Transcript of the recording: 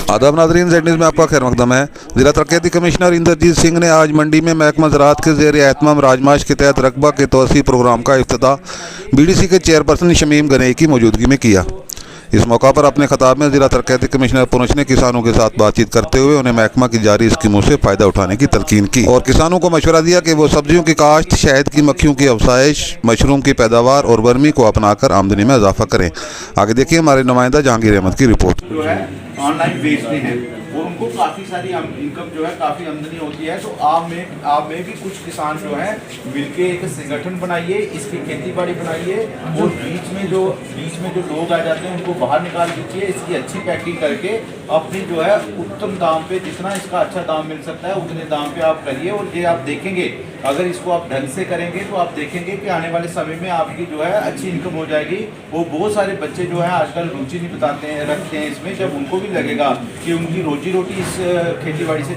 आदाब नाज़रीन, Z news में आपका खैर मकदम है। जिला तरक्याती कमिश्नर इंद्रजीत सिंह ने आज मंडी में महकमा ज़राअत के ज़ेर एहतमाम राजमाश के तहत रकबा के तोसी प्रोग्राम का इफ्तिताह बीडीसी के चेयरपर्सन शमीम गनई की मौजूदगी में किया। इस मौका पर अपने खिताब में जिला तरक्याती कमिश्नर पुंछ ने किसानों के साथ बातचीत करते हुए उन्हें महकमा की जारी स्कीमों से फ़ायदा उठाने की तलकीन की और किसानों को मशवरा दिया कि वो सब्जियों की काश्त, शहद की मक्खियों की अफसाइश, मशरूम की पैदावार और वर्मी को अपनाकर आमदनी में इजाफा करें। आगे देखिए हमारे नुमाइंदा जहांगीर अहमद की रिपोर्ट। जो है ऑनलाइन बेचते हैं और उनको काफ़ी सारी इनकम जो है काफ़ी आमदनी होती है। तो आप में भी कुछ किसान जो है मिलके एक संगठन बनाइए, इसकी खेती बाड़ी बनाइए और बीच में जो लोग आ जाते हैं उनको बाहर निकाल दीजिए। इसकी अच्छी पैकिंग करके अपनी जो है उत्तम दाम पे, जितना इसका अच्छा दाम मिल सकता है उतने दाम पे आप करिए। और ये आप देखेंगे, अगर इसको आप ढंग से करेंगे तो आप देखेंगे कि आने वाले समय में आपकी जो है अच्छी इनकम हो जाएगी। वो बहुत सारे बच्चे जो है आजकल रुचि नहीं रखते हैं इसमें, जब उनको भी लगेगा कि उनकी रोजी रोटी इस खेती बाड़ी से